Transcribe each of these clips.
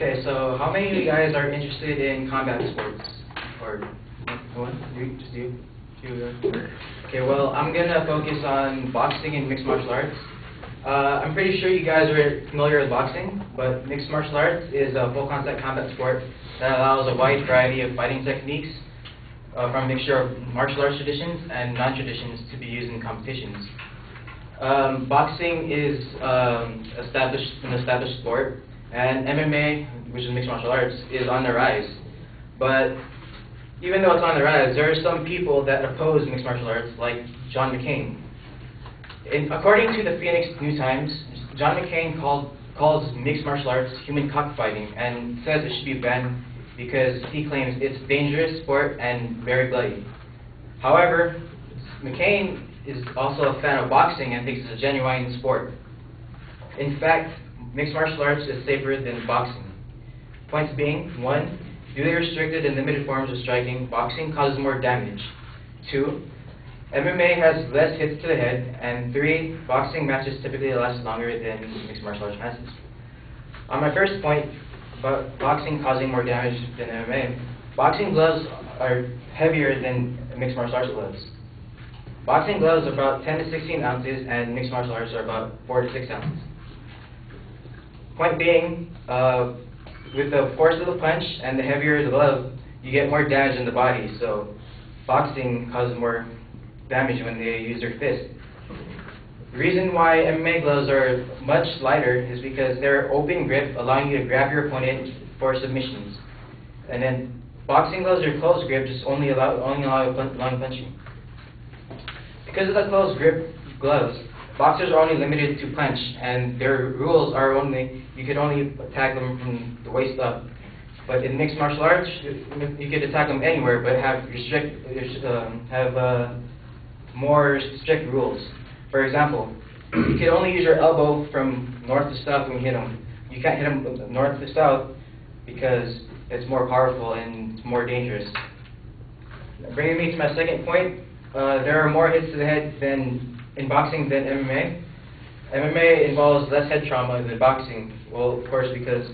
Okay, so how many of you guys are interested in combat sports? Or one? Just you? Okay, well, I'm gonna focus on boxing and mixed martial arts. I'm pretty sure you guys are familiar with boxing, but mixed martial arts is a full contact combat sport that allows a wide variety of fighting techniques from a mixture of martial arts traditions and non-traditions to be used in competitions. Boxing is an established sport, and MMA, which is mixed martial arts, is on the rise. But even though it's on the rise, there are some people that oppose mixed martial arts, like John McCain. According to the Phoenix New Times, John McCain calls mixed martial arts human cockfighting and says it should be banned because he claims it's a dangerous sport and very bloody. However, McCain is also a fan of boxing and thinks it's a genuine sport. In fact, mixed martial arts is safer than boxing. Points being, 1, due to restricted and limited forms of striking, boxing causes more damage. 2, MMA has less hits to the head. And 3, boxing matches typically last longer than mixed martial arts matches. On my first point about boxing causing more damage than MMA, boxing gloves are heavier than mixed martial arts gloves. Boxing gloves are about 10 to 16 ounces, and mixed martial arts are about 4 to 6 ounces. Point being, with the force of the punch and the heavier the glove, you get more damage in the body. So boxing causes more damage when they use their fist. The reason why MMA gloves are much lighter is because they're open grip, allowing you to grab your opponent for submissions. And then boxing gloves are closed grip, just only allow long punching. Because of the closed grip gloves, boxers are only limited to punch, and their rules are only, you could only attack them from the waist up. But in mixed martial arts, you could attack them anywhere, but have more strict rules. For example, you can only use your elbow from north to south when you hit them. You can't hit them north to south because it's more powerful and it's more dangerous. Bringing me to my second point, there are more hits to the head in boxing than MMA. MMA involves less head trauma than boxing. Well, of course, because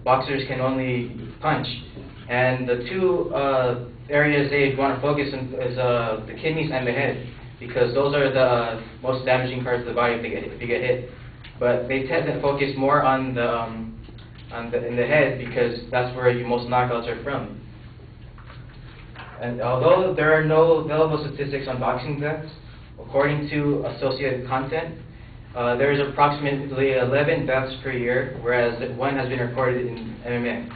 boxers can only punch. And the two areas they want to focus on is the kidneys and the head, because those are the most damaging parts of the body if you get hit. But they tend to focus more on in the head because that's where most knockouts are from. And although there are no available statistics on boxing deaths, according to Associated Content, there is approximately 11 deaths per year, whereas 1 has been recorded in MMA.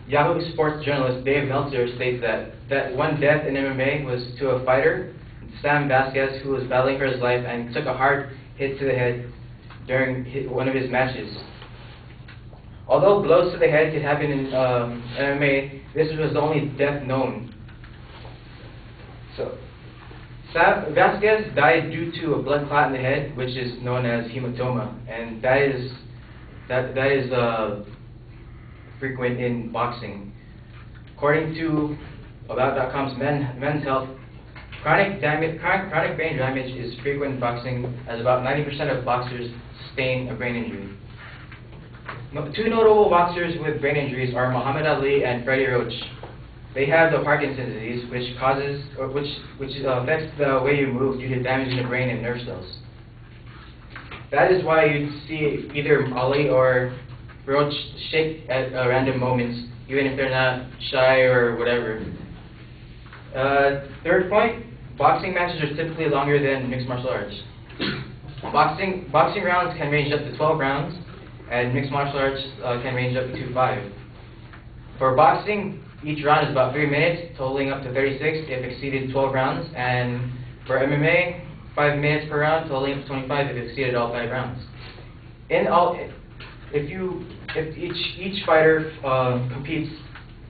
Yahoo Sports journalist Dave Meltzer states that 1 death in MMA was to a fighter, Sam Vasquez, who was battling for his life and took a hard hit to the head during one of his matches. Although blows to the head could happen in MMA, this was the only death known. So, Vasquez died due to a blood clot in the head, which is known as hematoma, and that is frequent in boxing. According to About.com's Men's Health, chronic brain damage is frequent in boxing, as about 90% of boxers sustain a brain injury. 2 notable boxers with brain injuries are Muhammad Ali and Freddie Roach. They have the Parkinson's disease, which affects the way you move due to damage in the brain and nerve cells. That is why you see either Ali or Roach shake at random moments, even if they're not shy or whatever. Third point, boxing matches are typically longer than mixed martial arts. Boxing rounds can range up to 12 rounds, and mixed martial arts can range up to 5. For boxing, each round is about 3 minutes, totaling up to 36 if exceeded 12 rounds, and for MMA, 5 minutes per round, totaling up to 25 if exceeded all 5 rounds. In all, if each fighter competes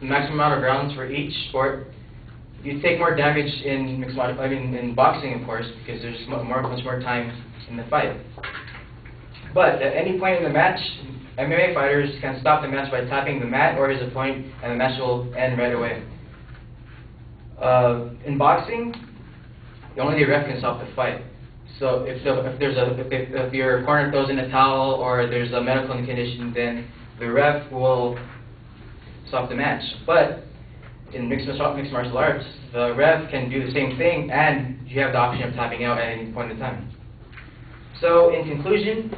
the maximum amount of rounds for each sport, you take more damage in boxing, of course, because there's much more time in the fight. But at any point in the match, MMA fighters can stop the match by tapping the mat or his opponent, and the match will end right away. In boxing, only the ref can stop the fight. So if your opponent throws in a towel or there's a medical condition, then the ref will stop the match. But in mixed martial arts, the ref can do the same thing, and you have the option of tapping out at any point in time. So, in conclusion,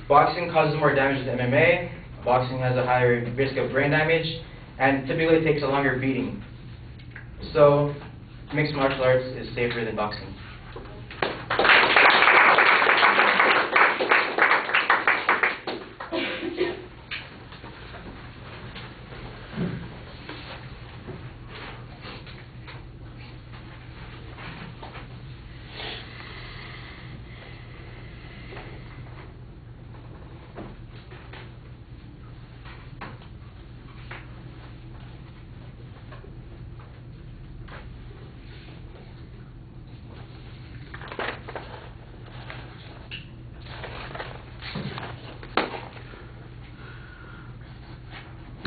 boxing causes more damage than MMA. Boxing has a higher risk of brain damage, and typically takes a longer beating. So, mixed martial arts is safer than boxing.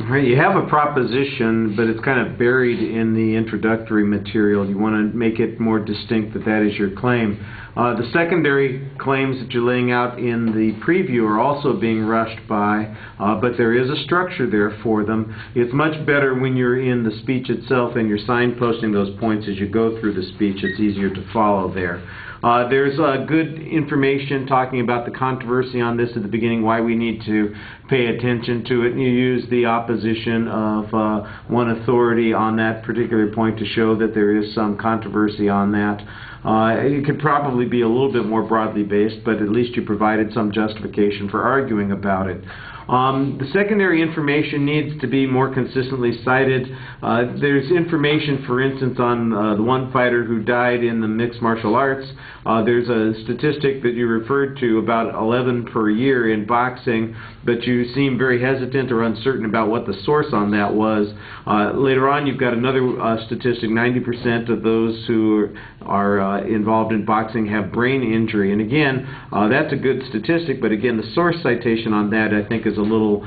Right, you have a proposition, but it's kind of buried in the introductory material. You want to make it more distinct that that is your claim. The secondary claims that you're laying out in the preview are also being rushed by, but there is a structure there for them. It's much better when you're in the speech itself and you're signposting those points as you go through the speech. It's easier to follow there. There's good information talking about the controversy on this at the beginning, why we need to pay attention to it, and you use the opposition of one authority on that particular point to show that there is some controversy on that. It could probably be a little bit more broadly based, but at least you provided some justification for arguing about it. The secondary information needs to be more consistently cited. There's information, for instance, on the one fighter who died in the mixed martial arts. There's a statistic that you referred to, about 11 per year in boxing, but you seem very hesitant or uncertain about what the source on that was. Later on, you've got another statistic: 90% of those who are involved in boxing have brain injury. And again, that's a good statistic, but again, the source citation on that, I think, is a little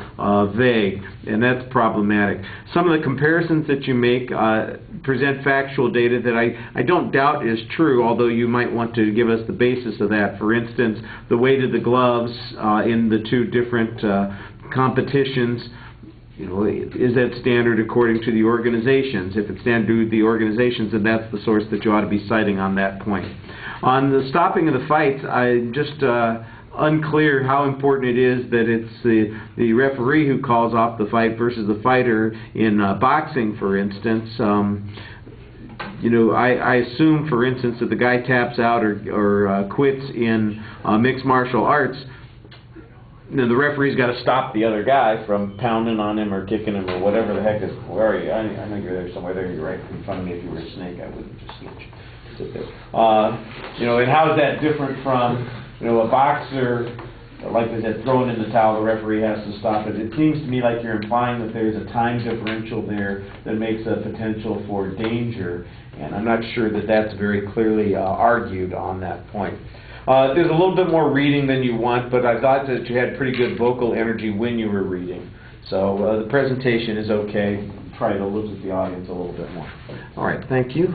vague, and that's problematic. Some of the comparisons that you make present factual data that I don't doubt is true, although you might want to give us the basis of that. For instance, the weight of the gloves in the two different competitions, you know, is that standard according to the organizations? If it's standard with the organizations, then that's the source that you ought to be citing on that point. On the stopping of the fights, I just unclear how important it is that it's the referee who calls off the fight versus the fighter in boxing, for instance. You know, I assume, for instance, that the guy taps out or quits in mixed martial arts. You know, the referee's got to stop the other guy from pounding on him or kicking him or whatever the heck is. Where are you? I know you're there somewhere. There, you're right in front of me. If you were a snake, I wouldn't just sit there. You know, and how is that different from, you know, a boxer, like they said, throwing in the towel, the referee has to stop it. It seems to me like you're implying that there's a time differential there that makes a potential for danger, and I'm not sure that that's very clearly argued on that point. There's a little bit more reading than you want, but I thought that you had pretty good vocal energy when you were reading. So the presentation is okay. Try to look at the audience a little bit more. All right, thank you.